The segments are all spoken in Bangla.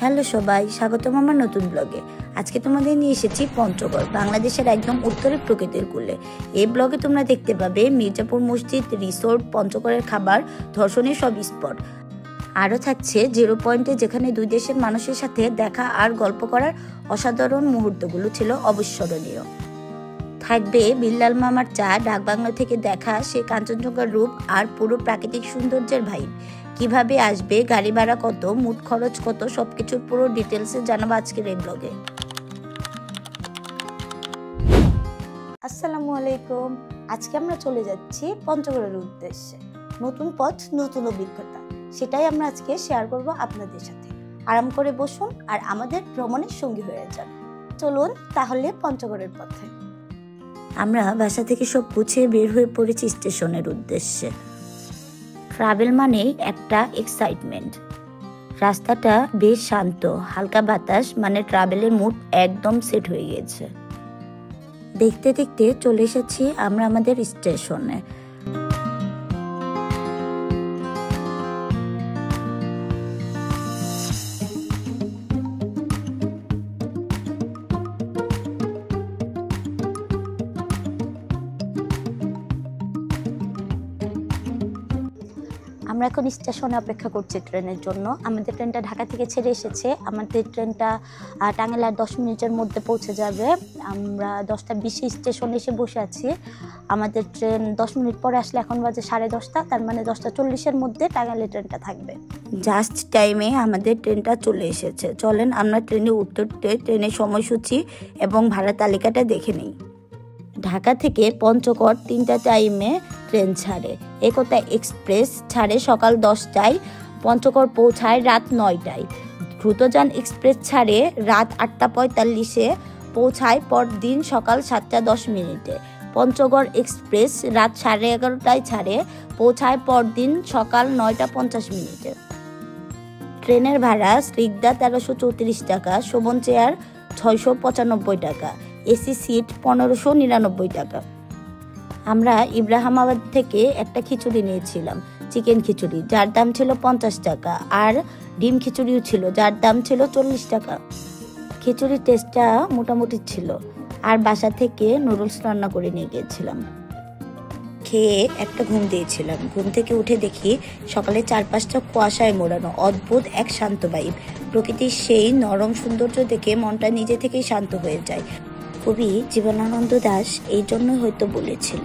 হ্যালো সবাই, স্বাগতম আমার নতুন ব্লগে। আজকে তোমাদের নিয়ে এসেছি পঞ্চগড়, বাংলাদেশের একদম উত্তরে প্রকৃতির কূলে। এই ব্লগে তোমরা দেখতে পাবে মির্জাপুর মসজিদ, রিসোর্ট, পঞ্চগড়ের খাবার, ধর্ষণের সব স্পট। আরও থাকছে জিরো পয়েন্টে, যেখানে দুই দেশের মানুষের সাথে দেখা আর গল্প করার অসাধারণ মুহূর্তগুলো ছিল অবিস্মরণীয়। থাকবে বিল্লাল মামার চা, ডাকবাংলা থেকে দেখা সে কাঞ্চনজঙ্ঘার রূপ আর পুরো প্রাকৃতিক সৌন্দর্যের ভাইব। কিভাবে আসবে, গাড়ি ভাড়া কত, মোট খরচ কত, সবকিছুর পুরো ডিটেলসে জানাবো আজকের এই ব্লগে। আসসালামু আলাইকুম। আজকে আমরা চলে যাচ্ছি পঞ্চগড়ের উদ্দেশ্যে। নতুন পথ, নতুন অভিজ্ঞতা, সেটাই আমরা আজকে শেয়ার করব আপনাদের সাথে। আরাম করে বসুন আর আমাদের ভ্রমণের সঙ্গী হয়ে যান। চলুন তাহলে পঞ্চগড়ের পথে। আমরা বাসা থেকে সব গুছিয়ে বের হয়ে পড়েছি স্টেশনের উদ্দেশ্যে। ট্রাভেল মানেই একটা এক্সাইটমেন্ট। রাস্তাটা বেশ শান্ত, হালকা বাতাস, মানে ট্রাভেলের মুড একদম সেট হয়ে গেছে। দেখতে দেখতে চলে এসেছি আমরা আমাদের স্টেশনে। আমরা এখন স্টেশনে অপেক্ষা করছি ট্রেনের জন্য। আমাদের ট্রেনটা ঢাকা থেকে ছেড়ে এসেছে। আমাদের ট্রেনটা টাঙ্গাইল আর 10 মিনিটের মধ্যে পৌঁছে যাবে। আমরা 10টা 20 স্টেশনে এসে বসে আছি। আমাদের ট্রেন 10 মিনিট পরে আসলে, এখন বাজে 10:30, তার মানে 10টা 40-এর মধ্যে টাঙ্গাইলের ট্রেনটা থাকবে। জাস্ট টাইমে আমাদের ট্রেনটা চলে এসেছে। চলেন আমরা ট্রেনে উঠতে ট্রেনের সময়সূচি এবং ভাড়া তালিকাটা দেখে নিই। ঢাকা থেকে পঞ্চগড় 3টা টাইমে ট্রেন ছাড়ে। একতা এক্সপ্রেস ছাড়ে সকাল 10টায়, পঞ্চগড় পৌঁছায় রাত 9টায়। দ্রুতযান এক্সপ্রেস ছাড়ে রাত 8টা 45-এ, পৌঁছায় পরদিন সকাল 7টা 10 মিনিটে। পঞ্চগড় এক্সপ্রেস রাত 11:30টায় ছাড়ে, পৌঁছায় পরদিন সকাল 9টা 50 মিনিটে। ট্রেনের ভাড়া স্নিগ্ধা 1334 টাকা, শোভন চেয়ার 695 টাকা, এসি সিট 1599 টাকা। আমরা ইব্রাহিমাবাদ থেকে একটা খিচুড়ি নিয়েছিলাম, চিকেন খিচুড়ি, যার দাম ছিল 50 টাকা, আর ডিম খিচুড়িও ছিল, যার দাম ছিল 40 টাকা। খিচুড়ির টেস্টটা মোটামুটি ছিল। আর বাসা থেকে নুডলস রান্না করে নিয়ে গিয়েছিলাম। খেয়ে একটা ঘুম দিয়েছিলাম। ঘুম থেকে উঠে দেখি সকালে চারপাশটা কুয়াশায় মোড়ানো, অদ্ভুত এক শান্ত ভাইব। প্রকৃতির সেই নরম সৌন্দর্য দেখে মনটা নিজে থেকেই শান্ত হয়ে যায়। কবি জীবনানন্দ দাশ এই জন্যই হয়তো বলেছিল,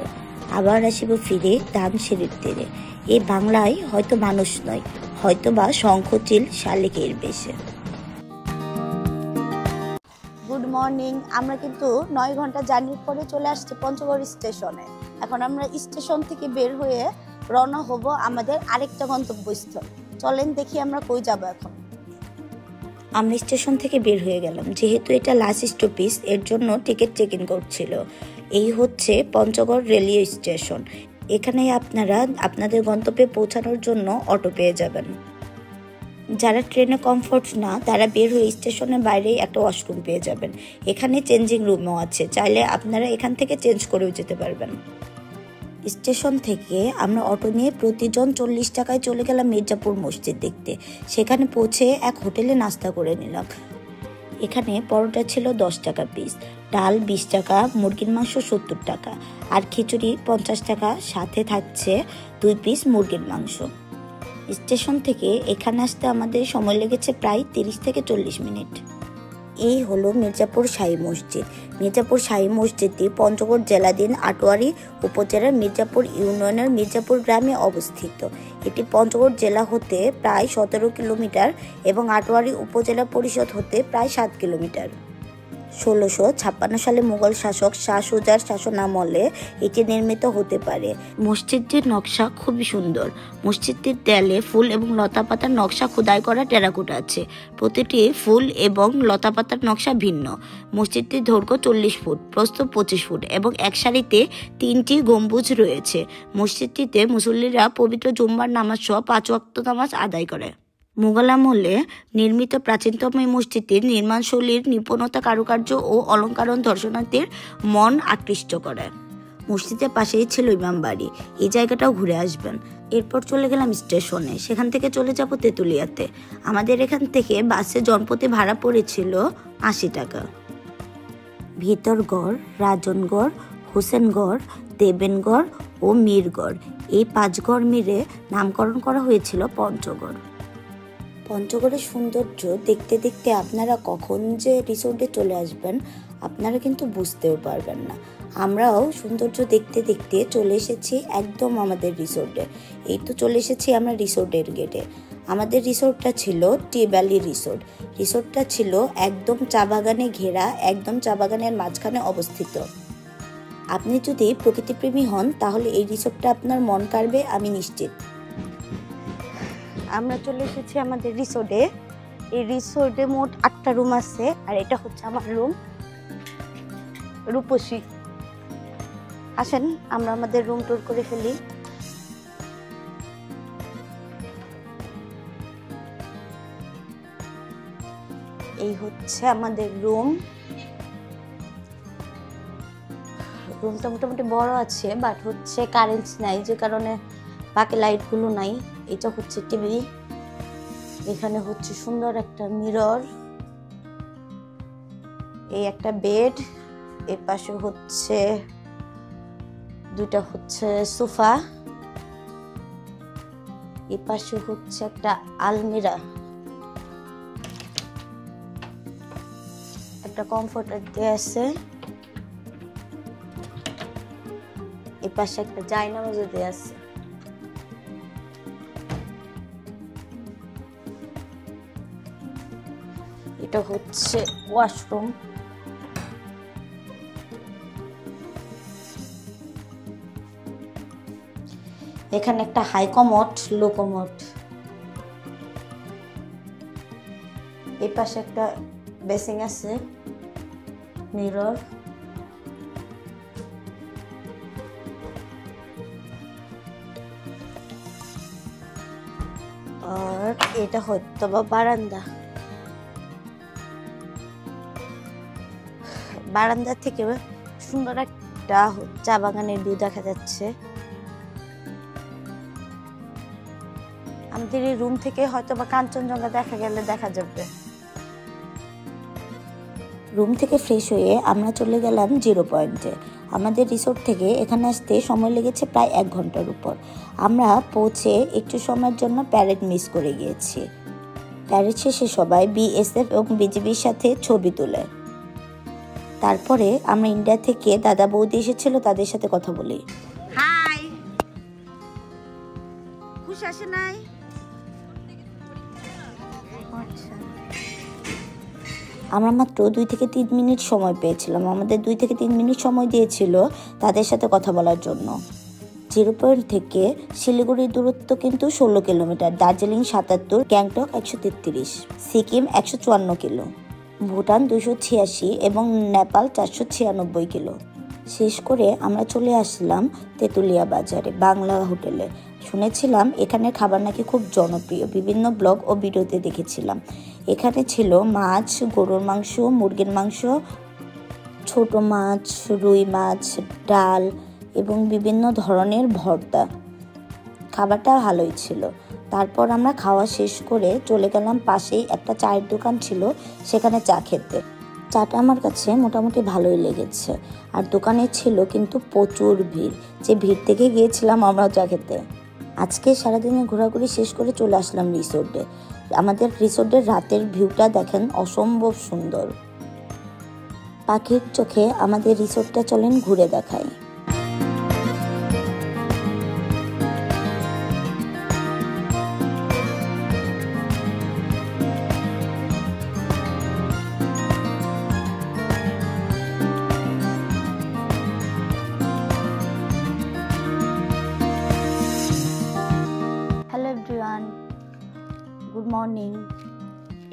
আবার আসিব ফিরে ধানসিঁড়ির তীরে। এই বাংলায় হয়তো মানুষ নয়, হয়তো বা শঙ্খচিল শালিকের বেশে। Good morning. আমরা কিন্তু 9 ঘন্টা জার্নির পরে চলে আসছি পঞ্চগড় স্টেশনে। এখন আমরা স্টেশন থেকে বের হয়ে রওনা হব আমাদের আরেকটা গন্তব্যস্থল। চলেন দেখি আমরা কই যাব এখন। আমরা স্টেশন থেকে বের হয়ে গেলাম। যেহেতু এটা লাস্ট স্টপেজ, এর জন্য টিকিট চেক ইন করছিল। এই হচ্ছে পঞ্চগড় রেলওয়ে স্টেশন। এখানে আপনারা আপনাদের গন্তব্যে পৌঁছানোর জন্য অটো পেয়ে যাবেন। যারা ট্রেনে কমফোর্ট না, তারা বের হয়ে স্টেশনের বাইরেই একটা ওয়াশরুম পেয়ে যাবেন। এখানে চেঞ্জিং রুমও আছে, চাইলে আপনারা এখান থেকে চেঞ্জ করেও যেতে পারবেন। স্টেশন থেকে আমরা অটো নিয়ে প্রতিজন 40 টাকায় চলে গেলাম মির্জাপুর মসজিদ দেখতে। সেখানে পৌঁছে এক হোটেলে নাস্তা করে নিলাম। এখানে পরোটা ছিল 10 টাকা পিস, ডাল 20 টাকা, মুরগির মাংস 70 টাকা, আর খিচুড়ি 50 টাকা, সাথে থাকছে 2 পিস মুরগির মাংস। স্টেশন থেকে এখানে আসতে আমাদের সময় লেগেছে প্রায় 30 থেকে 40 মিনিট। এই হলো মির্জাপুর শাহী মসজিদ। মির্জাপুর শাহী মসজিদটি পঞ্চগড় জেলাধীন আটোয়ারী উপজেলার মির্জাপুর ইউনিয়নের মির্জাপুর গ্রামে অবস্থিত। এটি পঞ্চগড় জেলা হতে প্রায় 17 কিলোমিটার এবং আটোয়ারী উপজেলা পরিষদ হতে প্রায় 7 কিলোমিটার। 1656 সালে মুঘল শাসক শাহ সুজার শাসনামলে এটি নির্মিত হতে পারে। মসজিদটির নকশা খুবই সুন্দর। মসজিদটির দেয়ালে ফুল এবং লতাপাতার নকশা খোদাই করা টেরাকোটা আছে। প্রতিটি ফুল এবং লতাপাতার নকশা ভিন্ন। মসজিদটির দৈর্ঘ্য 40 ফুট, প্রস্থ 25 ফুট এবং এক সারিতে 3টি গম্বুজ রয়েছে। মসজিদটিতে মুসল্লিরা পবিত্র জুম্মার নামাজ সহ 5 ওয়াক্ত নামাজ আদায় করে। মুঘল আমলে নির্মিত প্রাচীনতম এই মসজিদটির নির্মাণশৈলীর নিপুণতা, কারুকার্য ও অলঙ্কারণ দর্শনার্থীর মন আকৃষ্ট করে। মসজিদের পাশেই ছিল ইমামবাড়ি, এই জায়গাটাও ঘুরে আসবেন। এরপর চলে গেলাম স্টেশনে, সেখান থেকে চলে যাব তেঁতুলিয়াতে। আমাদের এখান থেকে বাসে জনপ্রতি ভাড়া পড়েছিল 80 টাকা। ভিতরগড়, রাজনগড়, হোসেনগড়, দেবেনগড় ও মীরগড়, এই 5 গড় মিলে নামকরণ করা হয়েছিল পঞ্চগড়। পঞ্চগড়ের সৌন্দর্য দেখতে দেখতে আপনারা কখন যে রিসোর্টে চলে আসবেন আপনারা কিন্তু বুঝতেও পারবেন না। আমরাও সৌন্দর্য দেখতে দেখতে চলে এসেছি একদম আমাদের রিসোর্টে। এই তো চলে এসেছি আমরা রিসোর্টের গেটে। আমাদের রিসোর্টটা ছিল টি ভ্যালি রিসোর্ট। রিসোর্টটা ছিল একদম চা বাগানে ঘেরা, একদম চা বাগানের মাঝখানে অবস্থিত। আপনি যদি প্রকৃতিপ্রেমী হন তাহলে এই রিসোর্টটা আপনার মন কাড়বে, আমি নিশ্চিত। আমরা চলে এসেছি আমাদের রিসোর্টে। এই রিসোর্টে মোট 8টা রুম আছে, আর এটা হচ্ছে আমার রুম রূপসী। আসেন আমরা আমাদের রুম ট্যুর করে ফেলি। এই হচ্ছে আমাদের রুম। রুমটা মোটামুটি বড় আছে, বাট হচ্ছে কারেন্ট নাই, যে কারণে বাকি লাইটগুলো নাই। এটা হচ্ছে টিভি, এখানে হচ্ছে সুন্দর একটা মিরর, এই একটা বেড, এর পাশে হচ্ছে 2টা হচ্ছে সোফা, এই পাশে হচ্ছে একটা আলমিরা, একটা কমফোর্টার দিয়ে আছে, এই পাশে একটা জায়নামাজও দিয়ে আছে। এটা হচ্ছে ওয়াশরুম। এখানে একটা হাই কমোড, লো কমোড, এই পাশে একটা বেসিং আছে, মিরর, আর এটা হয়তো বা বারান্দা। বারান্দা থেকে সুন্দর একটা চা বাগানের ভিউ দেখা যাচ্ছে। আমাদের এই রুম থেকে হয়তো বা কাঞ্চনজঙ্ঘা দেখা যাবে। রুম থেকে ফ্রেশ হয়ে আমরা চলে গেলাম জিরো পয়েন্টে। আমাদের রিসোর্ট থেকে এখানে আসতে সময় লেগেছে প্রায় 1 ঘন্টার উপর। আমরা পৌঁছে একটু সময়ের জন্য প্যারেড মিস করে গিয়েছি। প্যারেড শেষে সবাই বিএসএফ এবং বিজিবির সাথে ছবি তোলে। তারপরে আমরা ইন্ডিয়া থেকে দাদা বৌদি এসেছিল, তাদের সাথে কথা বলি। হাই, খুশি আসে নাই? আমরা মাত্র 2 থেকে 3 মিনিট সময় পেয়েছিলাম। আমাদের 2 থেকে 3 মিনিট সময় দিয়েছিল তাদের সাথে কথা বলার জন্য। জিরো পয়েন্ট থেকে শিলিগুড়ির দূরত্ব কিন্তু 16 কিলোমিটার, দার্জিলিং 77, গ্যাংটক 133, সিকিম 154 কিলো, ভুটান 286 এবং নেপাল 496 কিলো। শেষ করে আমরা চলে আসলাম তেঁতুলিয়া বাজারে বাংলা হোটেলে। শুনেছিলাম এখানে খাবার নাকি খুব জনপ্রিয়, বিভিন্ন ব্লগ ও ভিডিওতে দেখেছিলাম। এখানে ছিল মাছ, গরুর মাংস, মুরগির মাংস, ছোট মাছ, রুই মাছ, ডাল এবং বিভিন্ন ধরনের ভর্তা। খাবারটা ভালোই ছিল। তারপর আমরা খাওয়া শেষ করে চলে গেলাম পাশেই একটা চায়ের দোকান ছিল, সেখানে চা খেতে। চাটা আমার কাছে মোটামুটি ভালোই লেগেছে, আর দোকানে ছিল কিন্তু প্রচুর ভিড়, যে ভিড় থেকে গিয়েছিলাম আমরাও চা খেতে। আজকে সারাদিনে ঘোরাঘুরি শেষ করে চলে আসলাম রিসোর্টে। আমাদের রিসোর্টের রাতের ভিউটা দেখেন, অসম্ভব সুন্দর। পাখির চোখে আমাদের রিসোর্টটা চলেন ঘুরে দেখাই। Hello everyone, good morning.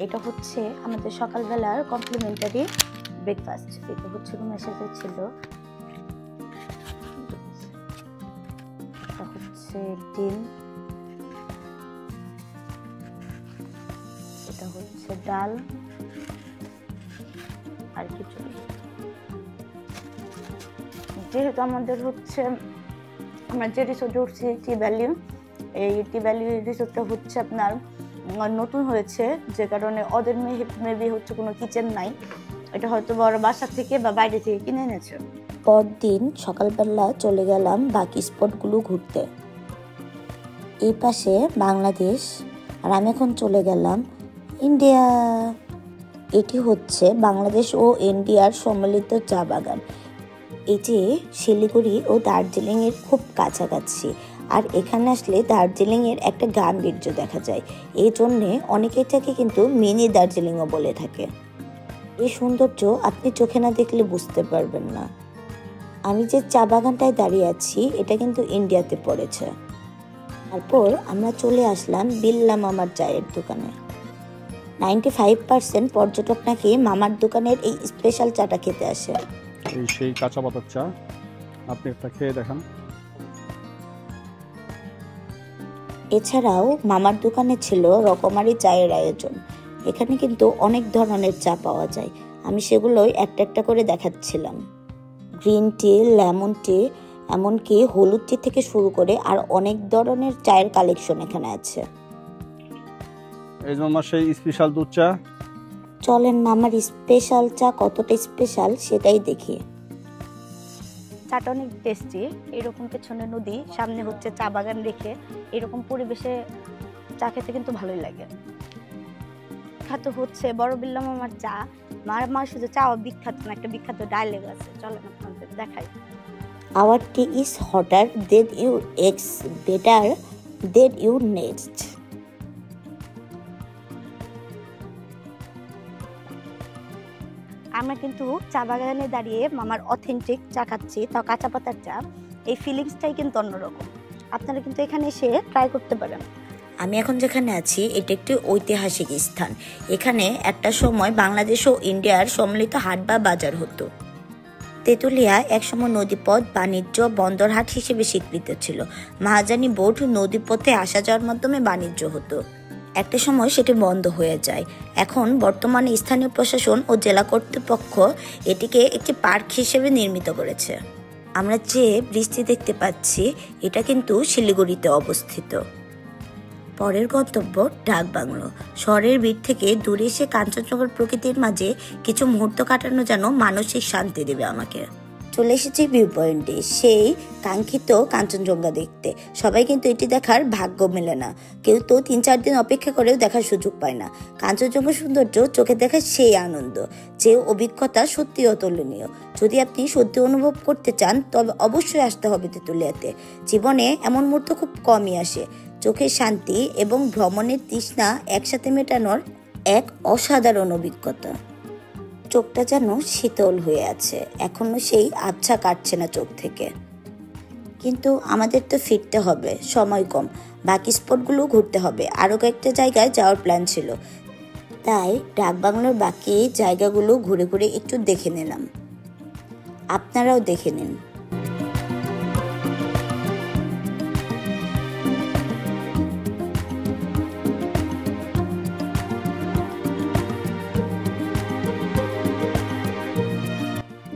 এটা হচ্ছে আমাদের সকালবেলার কমপ্লিমেন্টারি ব্রেকফাস্ট। এটা হচ্ছে রুমের সাথে ছিল। এটা হচ্ছে ডিম, এটা হচ্ছে ডাল আর খিচুড়ি। যেহেতু আমাদের হচ্ছে আমরা যে রিসোর্টে উঠছি টি ভ্যালি, এই টি ভ্যালি রিসোর্টটা হচ্ছে আপনার নতুন হয়েছে, যে কারণে ওদের মেবি হচ্ছে কোনো কিচেন নাই, এটা হয়তো বড় বাসা থেকে বা বাইরে থেকে কিনে এনেছে। পরদিন সকালবেলা চলে গেলাম বাকি স্পটগুলো ঘুরতে। এই পাশে বাংলাদেশ আর আমি এখন চলে গেলাম ইন্ডিয়া। এটি হচ্ছে বাংলাদেশ ও ইন্ডিয়ার সম্মিলিত চা বাগান। এটি শিলিগুড়ি ও দার্জিলিংয়ের খুব কাছাকাছি, আর এখানে আসলে দার্জিলিংয়ের একটা গাম্ভীর্য দেখা যায়। এই জন্যে অনেকে এটাকে কিন্তু মিনি দার্জিলিংও বলে থাকে। এই সৌন্দর্য আপনি চোখে না দেখলে বুঝতে পারবেন না। আমি যে চা বাগানটায় দাঁড়িয়ে আছি এটা কিন্তু ইন্ডিয়াতে পড়েছে। তারপর আমরা চলে আসলাম বিল্লা মামার চায়ের দোকানে। 95% পর্যটক নাকি মামার দোকানের এই স্পেশাল চাটা খেতে আসে। এই সেই কাঁচা পাতার চা, আপনি একটা খেয়ে দেখান। এছাড়াও মামার দোকানে ছিল রকমারি চায়ের আয়োজন। এখানে কিন্তু অনেক ধরনের চা পাওয়া যায়, আমি সেগুলোই একটা একটা করে দেখাচ্ছিলাম। গ্রিন টি, লেমন টি, এমনকি হলুদ টি থেকে শুরু করে আর অনেক ধরনের চায়ের কালেকশন এখানে আছে। এই মামার সেই স্পেশাল দুধ চা। চলেন মামার স্পেশাল চা কতটা স্পেশাল সেটাই দেখি। চাটা অনেক টেস্টি। এরকম পেছনে নদী, সামনে হচ্ছে চা বাগান রেখে এরকম পরিবেশে চা খেতে কিন্তু ভালোই লাগে। বিখ্যাত হচ্ছে বড় বিল্লা মামার চা। মার শুধু চা বিখ্যাত না, একটা বিখ্যাত ডায়লগ আছে, চলেন আপনাদের দেখাই। Our tea is hotter than your ex, better than your next. আমরা কিন্তু চা বাগানে দাঁড়িয়ে মামার অথেন্টিক চা খাচ্ছি, তাও কাঁচা পাতার চা। এই ফিলিংসটাই কিন্তু অন্যরকম, আপনারা কিন্তু এখানে এসে ট্রাই করতে পারেন। আমি এখন যেখানে আছি এটা একটি ঐতিহাসিক স্থান। এখানে একটা সময় বাংলাদেশ ও ইন্ডিয়ার সম্মিলিত হাট বা বাজার হতো। তেঁতুলিয়া একসময় নদীপথ, বাণিজ্য, বন্দরহাট হিসেবে স্বীকৃত ছিল। মহাজানি বোট নদীপথে আসা যাওয়ার মাধ্যমে বাণিজ্য হতো। একটা সময় সেটি বন্ধ হয়ে যায়। এখন বর্তমানে স্থানীয় প্রশাসন ও জেলা কর্তৃপক্ষ এটিকে একটি পার্ক হিসেবে নির্মিত করেছে। আমরা যে বৃষ্টি দেখতে পাচ্ছি এটা কিন্তু শিলিগুড়িতে অবস্থিত। পরের গন্তব্য ডাকবাংলো। শহরের ভিড় থেকে দূরে এসে কাঞ্চনজঙ্ঘার প্রকৃতির মাঝে কিছু মুহূর্ত কাটানো যেন মানসিক শান্তি দেবে আমাকে। চলে এসেছি ভিউ পয়েন্টে, সেই কাঙ্ক্ষিত কাঞ্চনজঙ্ঘা দেখতে। সবাই কিন্তু এটি দেখার ভাগ্য মেলে না, কেউ তো 3-4 দিন অপেক্ষা করেও দেখার সুযোগ পায় না। কাঞ্চনজঙ্ঘার সৌন্দর্য চোখে দেখার সেই আনন্দ, যে অভিজ্ঞতা সত্যি অতুলনীয়। যদি আপনি সত্যি অনুভব করতে চান তবে অবশ্যই আসতে হবে তেঁতুলিয়াতে। জীবনে এমন মুহূর্ত খুব কমই আসে। চোখের শান্তি এবং ভ্রমণের তৃষ্ণা একসাথে মেটানোর এক অসাধারণ অভিজ্ঞতা। চোখটা যেন শীতল হয়ে আছে, এখনো সেই আবছা কাটছে না চোখ থেকে। কিন্তু আমাদের তো ফিরতে হবে, সময় কম, বাকি স্পটগুলো ঘুরতে হবে। আরও কয়েকটা জায়গায় যাওয়ার প্ল্যান ছিল, তাই ডাকবাংলোর বাকি জায়গাগুলো ঘুরে ঘুরে একটু দেখে নিলাম। আপনারাও দেখে নিন।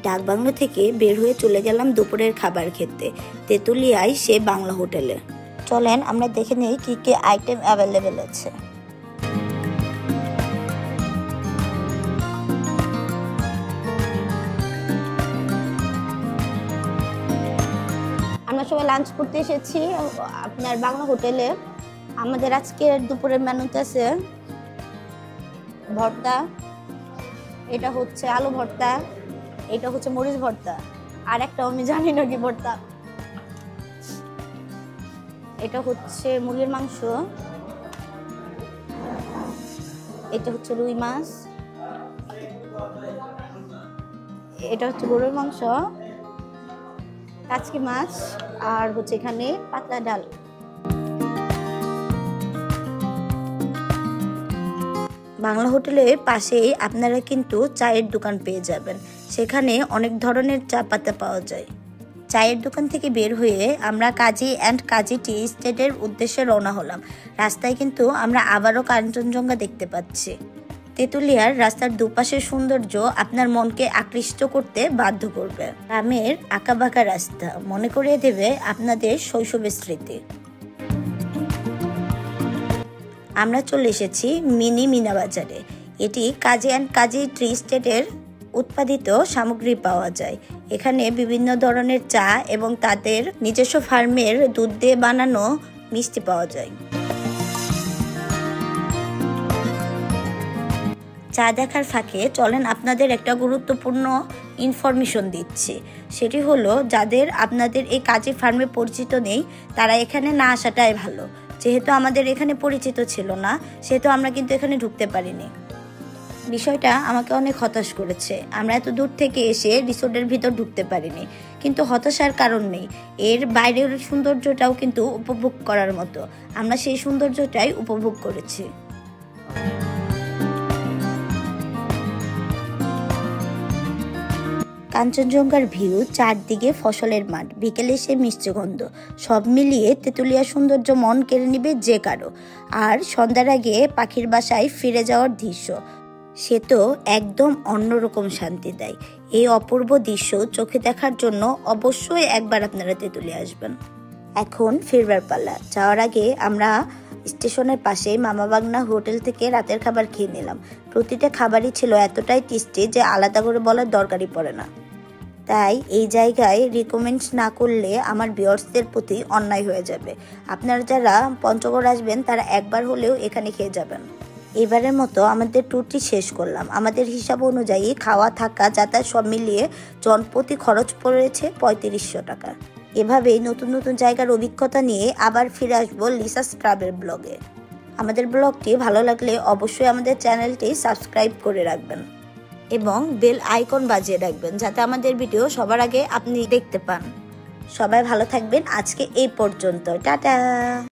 ডাকবাংলো থেকে বের হয়ে চলে গেলাম দুপুরের খাবার খেতে তেঁতুলিয়ায় সে বাংলা হোটেলে। চলেন আমরা দেখে নিই কি কি আইটেম অ্যাভেলেবেল আছে। আমরা সবাই লাঞ্চ করতে এসেছি আপনার বাংলা হোটেলে। আমাদের আজকের দুপুরের মেনুতে আছে ভর্তা, এটা হচ্ছে আলু ভর্তা, এটা হচ্ছে মরিচ ভর্তা, আর একটা আমি জানি না কি ভর্তা। এটা হচ্ছে মুরগির মাংস, এটা হচ্ছে রুই মাছ, এটা হচ্ছে গরুর মাংস, কাচকি মাছ, আর হচ্ছে এখানে পাতলা ডাল। বাংলা হোটেলের পাশেই আপনারা কিন্তু চায়ের দোকান পেয়ে যাবেন, সেখানে অনেক ধরনের চা পাতা পাওয়া যায়। চায়ের দোকান থেকে বের হয়ে আমরা কাজী অ্যান্ড কাজী টি এস্টেটের উদ্দেশ্যে রওনা হলাম। রাস্তায় কিন্তু আমরা আবারও কাঞ্চনজঙ্ঘা দেখতে পাচ্ছি। তেঁতুলিয়ার রাস্তার দুপাশের সৌন্দর্য আপনার মনকে আকৃষ্ট করতে বাধ্য করবে। গ্রামের আঁকাবাঁকা রাস্তা মনে করিয়ে দেবে আপনাদের শৈশবের স্মৃতি। আমরা চলে এসেছি মিনি মিনা বাজারে। এটি কাজী অ্যান্ড কাজী ট্রি স্টেটের উৎপাদিত সামগ্রী পাওয়া যায়। এখানে বিভিন্ন ধরনের চা এবং তাদের নিজস্ব ফার্মের দুধ দিয়ে বানানো মিষ্টি পাওয়া যায়। চা দেখার ফাঁকে চলেন আপনাদের একটা গুরুত্বপূর্ণ ইনফরমেশন দিচ্ছি। সেটি হলো, যাদের আপনাদের এই কাজী ফার্মে পরিচিত নেই তারা এখানে না আসাটাই ভালো। যেহেতু আমাদের এখানে পরিচিত ছিল না, সেহেতু আমরা কিন্তু এখানে ঢুকতে পারিনি। বিষয়টা আমাকে অনেক হতাশ করেছে। আমরা এত দূর থেকে এসে রিসোর্টের ভিতর ঢুকতে পারিনি, কিন্তু হতাশার কারণ নেই। এর বাইরের সৌন্দর্যটাও কিন্তু উপভোগ করার মতো। আমরা সেই সৌন্দর্যটাই উপভোগ করেছি। কাঞ্চনজঙ্ঘার ভিউ, চারদিকে ফসলের মাঠ, বিকেলে সে মিষ্টি গন্ধ, সব মিলিয়ে তেঁতুলিয়ার সৌন্দর্য মন কেড়ে নিবে যে কারো। আর সন্ধ্যার আগে পাখির বাসায় ফিরে যাওয়ার দৃশ্য, সে তো একদম অন্যরকম শান্তি দেয়। এই অপূর্ব দৃশ্য চোখে দেখার জন্য অবশ্যই একবার আপনারা তেঁতুলিয়া আসবেন। এখন ফিরবার পালা। যাওয়ার আগে আমরা স্টেশনের পাশে মামা বাগনা হোটেল থেকে রাতের খাবার খেয়ে নিলাম। প্রতিটা খাবারই ছিল এতটাই টেস্টি যে আলাদা করে বলার দরকারই পড়ে না। তাই এই জায়গায় রিকমেন্ড না করলে আমার ভিউয়ার্সদের প্রতি অন্যায় হয়ে যাবে। আপনারা যারা পঞ্চগড় আসবেন তারা একবার হলেও এখানে খেয়ে যাবেন। এবারের মতো আমাদের ট্যুরটি শেষ করলাম। আমাদের হিসাব অনুযায়ী খাওয়া, থাকা, যাতায়াত সব মিলিয়ে জনপ্রতি খরচ পড়েছে 3500 টাকা। এভাবেই নতুন নতুন জায়গার অভিজ্ঞতা নিয়ে আবার ফিরে আসবো লিসাস ট্রাভেল ব্লগে। আমাদের ব্লগটি ভালো লাগলে অবশ্যই আমাদের চ্যানেলটি সাবস্ক্রাইব করে রাখবেন এবং বেল আইকন বাজিয়ে রাখবেন, যাতে আমাদের ভিডিও সবার আগে আপনি দেখতে পান। সবাই ভালো থাকবেন। আজকে এই পর্যন্ত, টাটা।